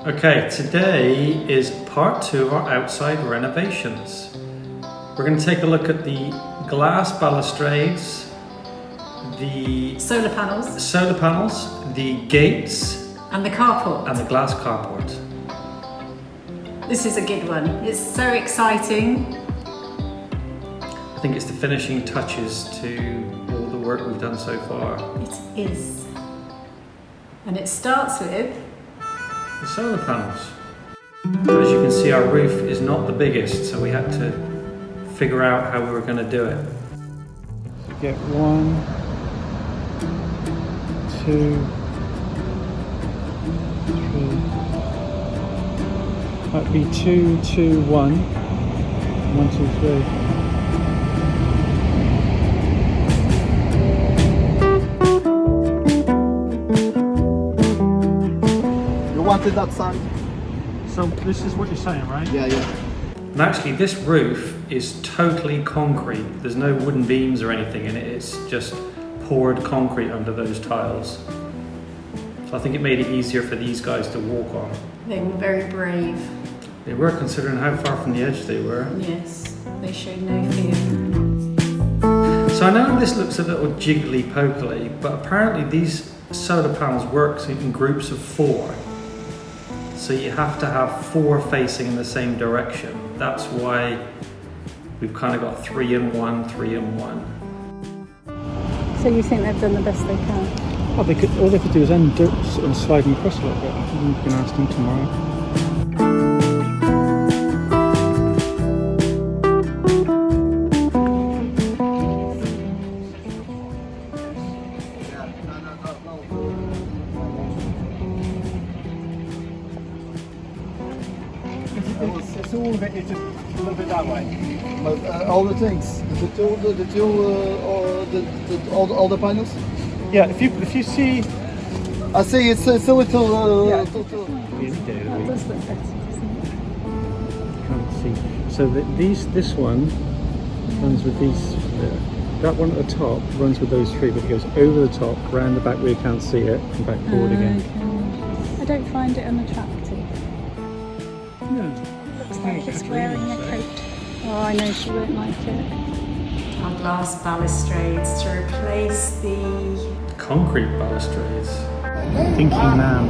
Okay, today is part 2 of our outside renovations. We're going to take a look at the glass balustrades, the solar panels, the gates, and the carport. And the glass carport. This is a good one. It's so exciting. I think it's the finishing touches to all the work we've done so far. It is. And it starts with the solar panels. As you can see, our roof is not the biggest, so we had to figure out how we were going to do it. Get 1, 2, 3. That'd be 2, 2, 1. 1, 2, 3. Wanted that side. So this is what you're saying, right? Yeah. And actually this roof is totally concrete. There's no wooden beams or anything in it. It's just poured concrete under those tiles. So I think it made it easier for these guys to walk on. They were very brave. They were, considering how far from the edge they were. Yes, they showed no fear. So I know this looks a little jiggly-pokely, but apparently these solar panels work in groups of 4. So you have to have 4 facing in the same direction. That's why we've kind of got 3 in 1, 3 in 1. So you think they've done the best they can? Well, all they could do is undo and slide them across a little bit. I think we can ask them tomorrow. It's all of it is just a little bit that way. But all the things, all the panels. Yeah, if you see, I see it's a little. That does look better, doesn't it? Can't see. So this one runs with these. That one at the top runs with those 3, but it goes over the top, round the back where you can't see it, and back forward again. Okay. I don't find it unattractive. No. Looks like it's wearing a coat. Oh, I know she won't like it. Our glass balustrades to replace the Concrete balustrades. Thinking now.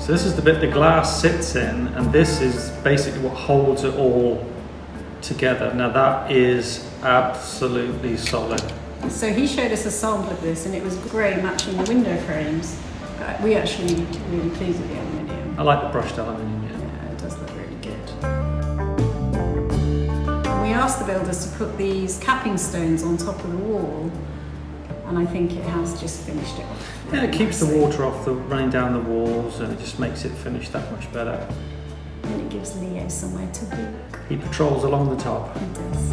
So this is the bit the glass sits in, and this is basically what holds it all together. Now that is absolutely solid. So he showed us a sample of this and it was grey, matching the window frames. But we actually really pleased with the aluminium. I like the brushed aluminium. Yeah, it does look really good. We asked the builders to put these capping stones on top of the wall, and I think it has just finished it off. Yeah, it keeps the water off running down the walls, and it just makes it finish that much better. And it gives Leo somewhere to walk. He patrols along the top. He does.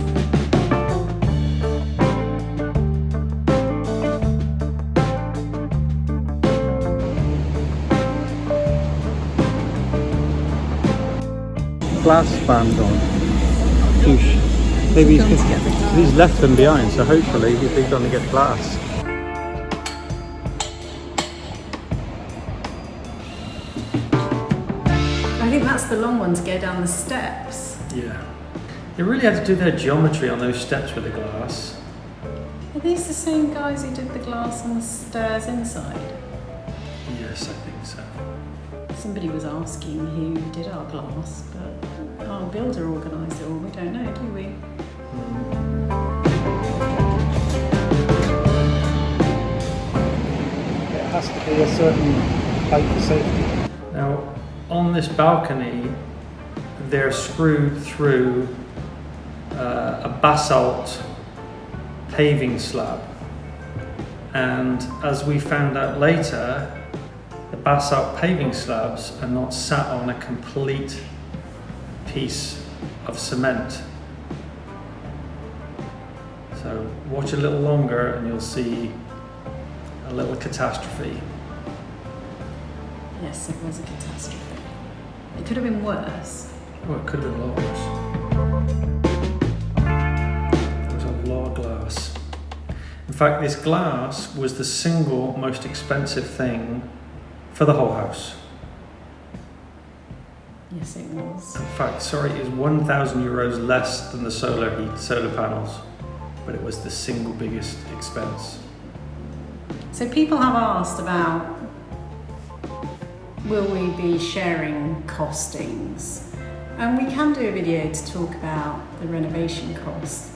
Glass band on. Douche. Maybe he's left them behind, so hopefully he's going to get glass. I think that's the long one to go down the steps. Yeah. They really had to do their geometry on those steps with the glass. Are these the same guys who did the glass on the stairs inside? Yes, I think so. Somebody was asking who did our glass, but our builder organised it all. We don't know, do we? It has to be a certain height for safety. Now, on this balcony, they're screwed through a basalt paving slab. And as we found out later, the basalt paving slabs are not sat on a complete piece of cement. So watch a little longer and you'll see a little catastrophe. Yes, it was a catastrophe. It could have been worse. Oh, it could have been a lot worse. fact, this glass was the single most expensive thing for the whole house. Yes, it was. In fact, sorry, it was €1,000 less than the solar panels, but it was the single biggest expense. So people have asked about, will we be sharing costings? And we can do a video to talk about the renovation cost.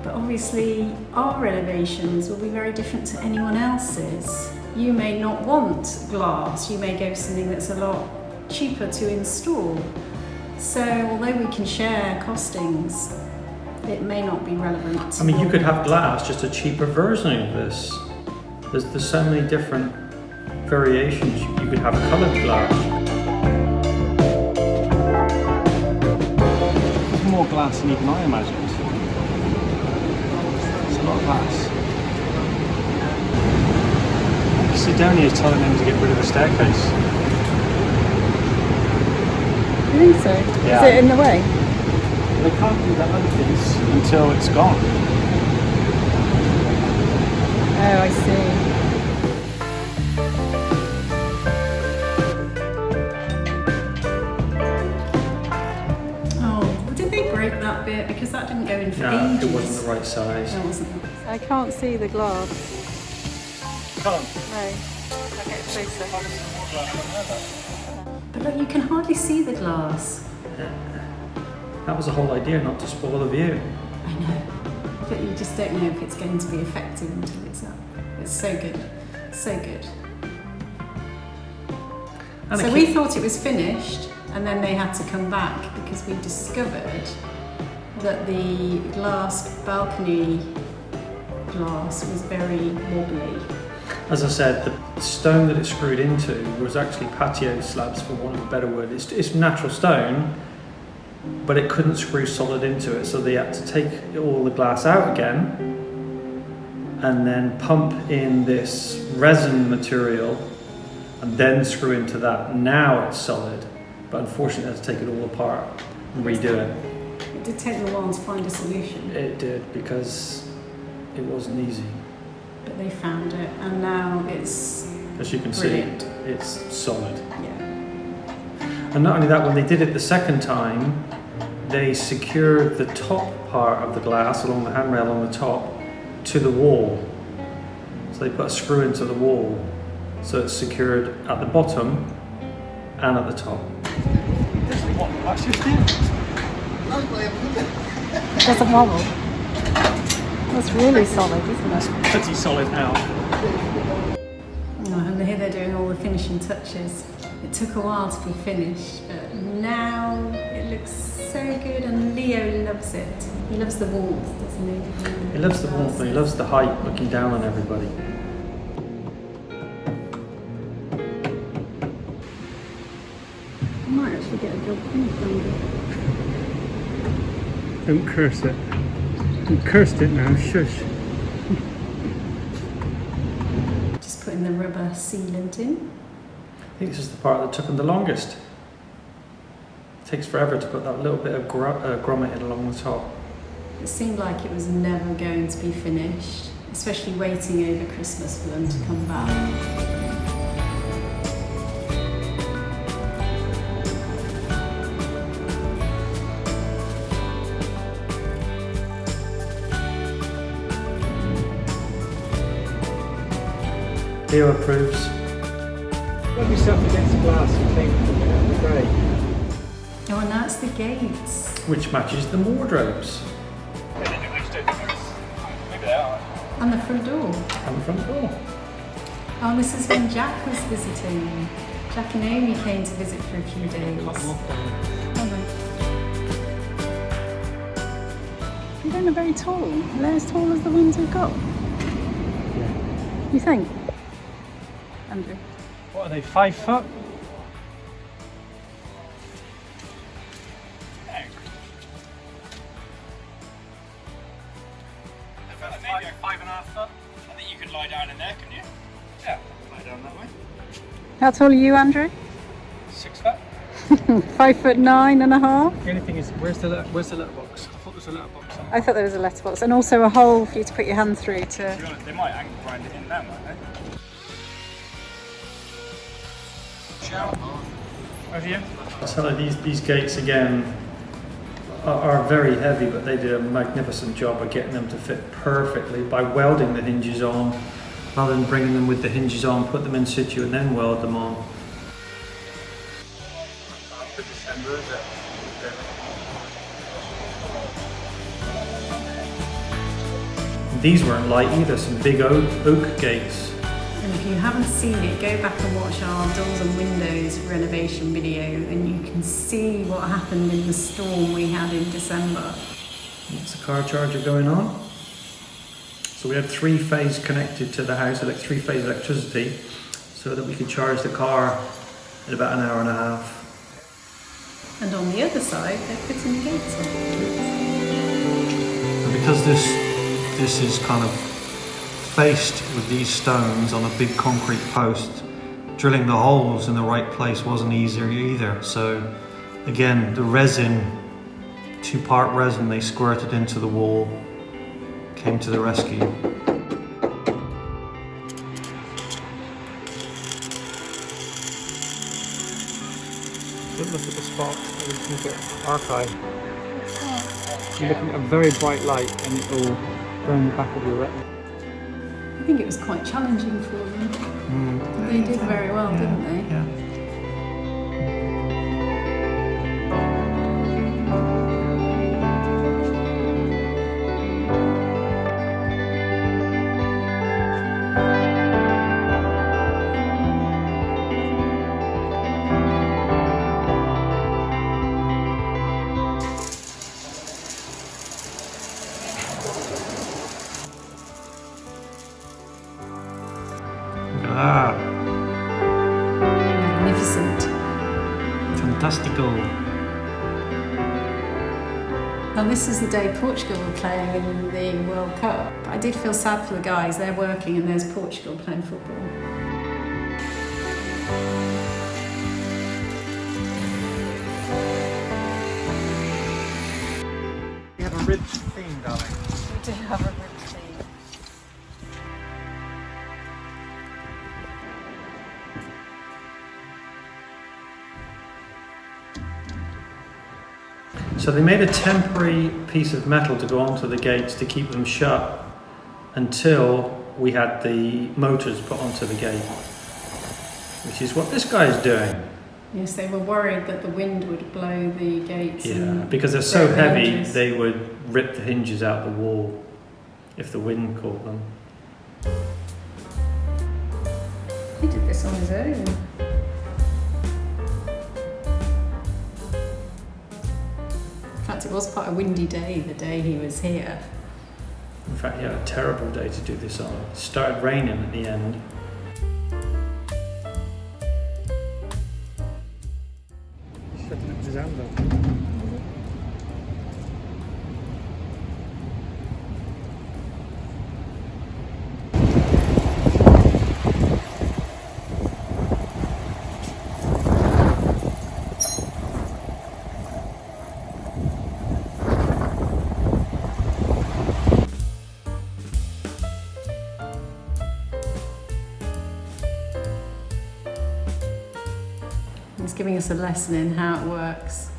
But obviously our renovations will be very different to anyone else's. You may not want glass, you may go for something that's a lot cheaper to install. So although we can share costings, it may not be relevant. I mean, you could have glass, just a cheaper version of this. There's so many different variations. You could have coloured glass. There's more glass than even I imagined. It's a lot of glass. Sidonia is telling them to get rid of the staircase. You think so? Yeah. Is it in the way? They can't do that other piece until it's gone. Oh, I see. Oh, did they break that bit? Because that didn't go in for No, ages. it wasn't the right size. No, it wasn't. I can't see the glass. Can't. No. I'll get closer. But look, you can hardly see the glass. That was the whole idea, not to spoil the view. I know. But you just don't know if it's going to be effective until it's up. It's so good. So good. And So we thought it was finished, and then they had to come back because we discovered that the glass balcony glass was very wobbly. As I said, the stone that it screwed into was actually patio slabs, for want of a better word. It's natural stone, but it couldn't screw solid into it, so they had to take all the glass out again and then pump in this resin material and then screw into that. Now it's solid, but unfortunately they had to take it all apart and redo it. It did take them a while to find a solution, It did, because it wasn't easy. but they found it, and now it's As you can brilliant. see, it's solid. Yeah. And not only that, when they did it the second time, they secured the top part of the glass along the handrail on the top to the wall. So they put a screw into the wall, so it's secured at the bottom and at the top. That's just it. It doesn't wobble. That's really solid, isn't it? Pretty solid now. Oh, and here they're doing all the finishing touches. It took a while to be finished, but now it looks so good, and Leo loves it. He loves the warmth, doesn't he? He loves the warmth and he loves the height, looking down on everybody. I might actually get a job finished under. Don't curse it. You cursed it now, shush. Just putting the rubber sealant in. I think this is the part that took them the longest. It takes forever to put that little bit of grommet in along the top. It seemed like it was never going to be finished, especially waiting over Christmas for them to come back. Leo approves. Rub yourself against the glass and think it'll be great. Oh, and that's the gates. Which matches the wardrobes And the front door. and the front door. Oh, this is when Jack was visiting. Jack and Amy came to visit for a few days. You don't look very tall. They're as tall as the ones we've got. Yeah. You think? Andrew? What are they, 5 foot? Maybe 5.5 foot. I think you could lie down in there, can you? Yeah, lie down that way. How tall are you, Andrew? 6 foot. 5'9.5". The only thing is, where's the letterbox? I thought there was a letterbox. I thought there was a letterbox and also a hole for you to put your hand through to... To be honest, they might angle grind it in now, might they? Over here. So these gates again are very heavy, but they did a magnificent job of getting them to fit perfectly by welding the hinges on, rather than bringing them with the hinges on, put them in situ and then weld them on. These weren't light either, some big oak gates. And if you haven't seen it, go back and watch our doors and windows renovation video and you can see what happened in the storm we had in December. That's the car charger going on. So we had 3-phase connected to the house, like 3-phase electricity, so that we could charge the car in about an hour and a half. And on the other side, they're putting the gates on. And because this is kind of faced with these stones on a big concrete post, drilling the holes in the right place wasn't easier either. So again, the resin, 2-part resin they squirted into the wall, came to the rescue. Look at the spot where you can get archive. You're looking at a very bright light and it will burn the back of your retina. I think it was quite challenging for them. They did very well, didn't they? Yeah. Ah, Magnificent. fantastico. Well, this is the day Portugal were playing in the World Cup. I did feel sad for the guys. They're working and there's Portugal playing football. We have a ridge theme, darling. We do have a ridge theme. So they made a temporary piece of metal to go onto the gates to keep them shut until we had the motors put onto the gate, which is what this guy is doing. Yes, they were worried that the wind would blow the gates. Yeah, and because they're so break the heavy, hinges. they would rip the hinges out the wall if the wind caught them. He did this on his own. In fact, it was quite a windy day the day he was here. In fact, he had a terrible day to do this on. It started raining at the end. Setting up his hand up. He's giving us a lesson in how it works.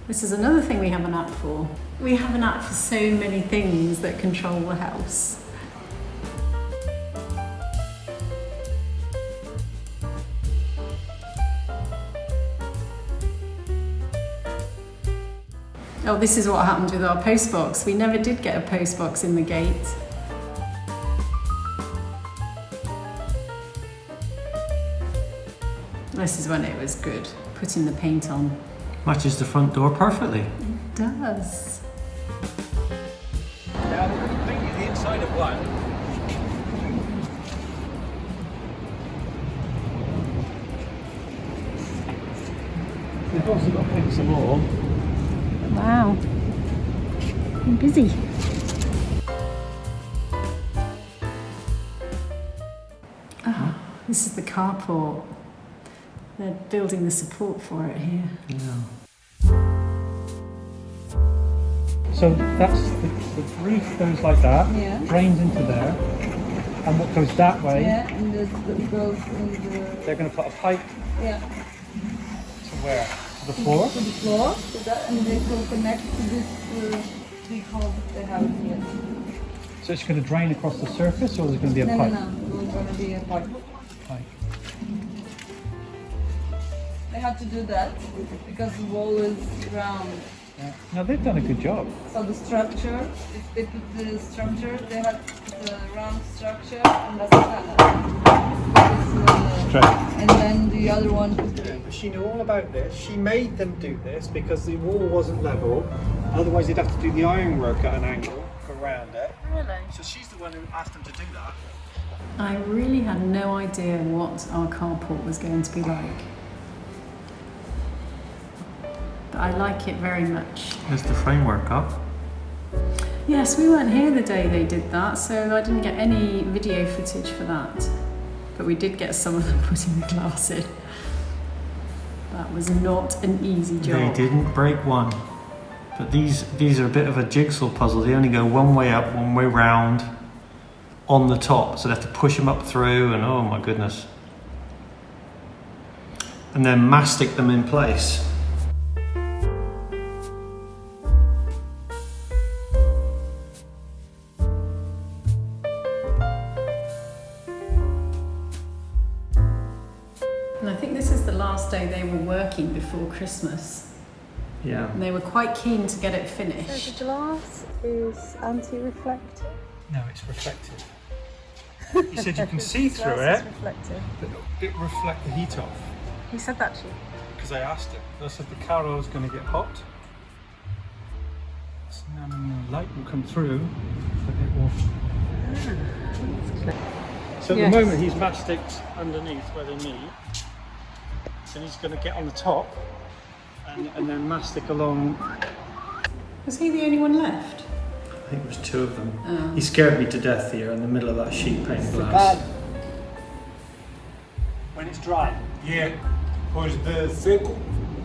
This is another thing we have an app for. We have an app for so many things that control the house. Oh, this is what happened with our postbox. We never did get a postbox in the gate. This is when it was good, putting the paint on. Matches the front door perfectly. It does. Yeah, they could paint the inside of one. They've also got to paint some more. Wow. I'm busy. Oh, this is the carport. They're building the support for it here. Yeah. So that's the roof goes like that, Yeah. drains into there, and what goes that way, Yeah, and this goes in the they're going to put a pipe yeah to where? To the floor? to the floor, to that, and they will connect to this big hole that they have here. So it's going to drain across the surface, or is it going to be a No, pipe? no, it's going to be a pipe. Pipe. They had to do that because the wall is round. Yeah. Now they've done a good job. So the structure, if they put the structure, they had to put the round structure and that's the panel. Straight. And then the other one. She knew all about this. She made them do this because the wall wasn't level. Otherwise, they'd have to do the ironwork at an angle around it. Really? So she's the one who asked them to do that. I really had no idea what our carport was going to be like. But I like it very much. There's the framework up. Yes, we weren't here the day they did that, so I didn't get any video footage for that. But we did get some of them putting the glass in. That was not an easy job. They didn't break one. But these are a bit of a jigsaw puzzle. They only go one way up, one way round on the top. So they have to push them up through and oh my goodness. And then mastic them in place. And I think this is the last day they were working before Christmas. Yeah. And they were quite keen to get it So finished. the glass is anti-reflective. No, it's reflective. He said you can see through Glass it, is reflective. but it will reflect the heat off. He said that to you. Because I asked him. I said the Caro's going to get hot. So now the light will come through, but it will. So at Yes. the moment he's masticed underneath where they need. Then he's going to get on the top and then mastic along. Was he the only one left? I think it was two of them. Oh. He scared me to death here in the middle of that sheet pane glass. When it's dry. Yeah, pois de seco.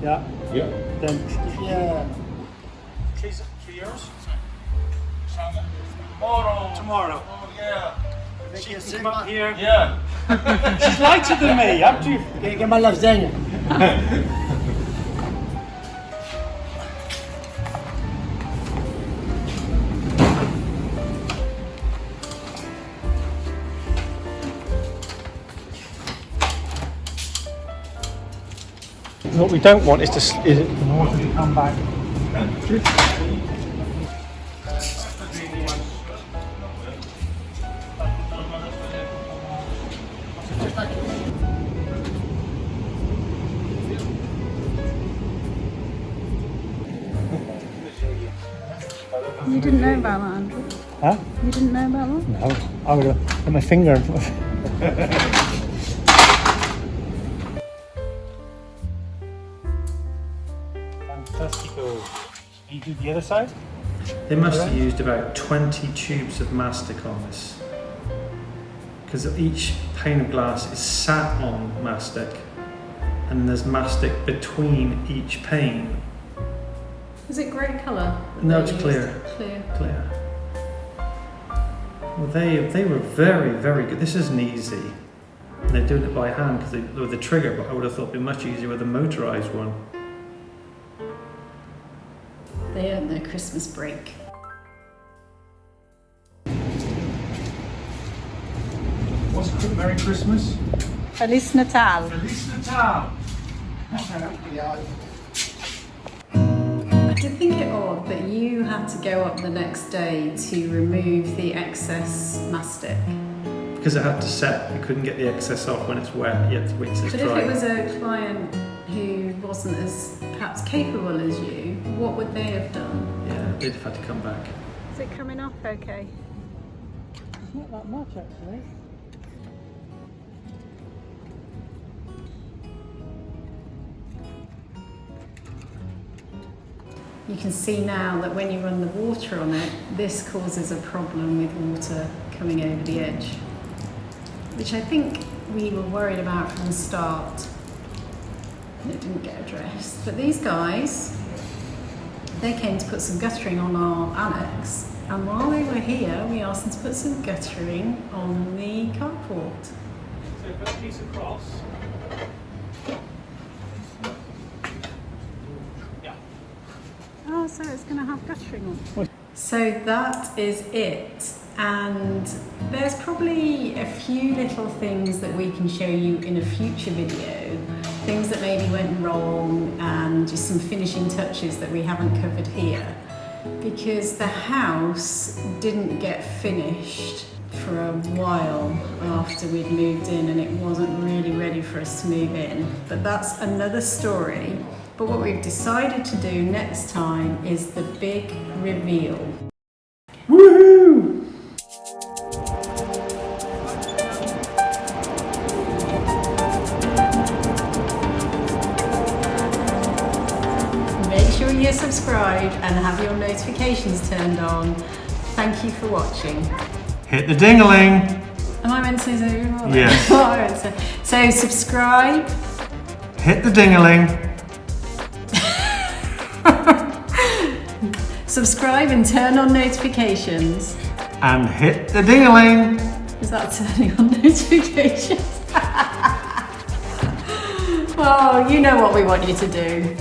Yeah. Yeah. Then Yeah. trees 3 years. Tomorrow. Tomorrow. Oh yeah. She can come up here. Yeah. She's lighter than me, haven't you? Get my lasagna. What we don't want is the water to come back. You didn't know about that, Andrew? Huh? You didn't know about that? No, I would have put my finger in. Fantastico. Can you do the other side? They must have used about 20 tubes of mastic on this. Because each pane of glass is sat on mastic and there's mastic between each pane. Was it grey colour? that No, they it's used? clear. Clear. Well, they were very, very good. This isn't easy. And they're doing it by hand because with the trigger, but I would have thought it'd be much easier with a motorised one. They earned their Christmas break. What's it? Merry Christmas. Feliz Natal. Feliz Natal. I did think it odd that you had to go up the next day to remove the excess mastic. Because it had to set, you couldn't get the excess off when it's wet, you had to wait till it's But if dry. it was a client who wasn't as perhaps capable as you, what would they have done? Yeah, they'd have had to come back. Is it coming off okay? Not that much actually. You can see now that when you run the water on it, this causes a problem with water coming over the edge, which I think we were worried about from the start. And it didn't get addressed. But these guys They came to put some guttering on our annex, and while they were here, we asked them to put some guttering on the carport. So put a piece across. Yeah. Oh, so it's going to have guttering on. So that is it. And there's probably a few little things that we can show you in a future video, things that maybe went wrong and just some finishing touches that we haven't covered here, because the house didn't get finished for a while after we'd moved in and it wasn't really ready for us to move in. But that's another story. But what we've decided to do next time is the big reveal. Woohoo! Make sure you're subscribed and have your notifications turned on. Thank you for watching. Hit the ding-a-ling. Am I meant to say something more? Yes. So subscribe. Hit the ding-a-ling. Subscribe and turn on notifications. And hit the ding-a-ling. Is that turning on notifications? Oh, you know what we want you to do.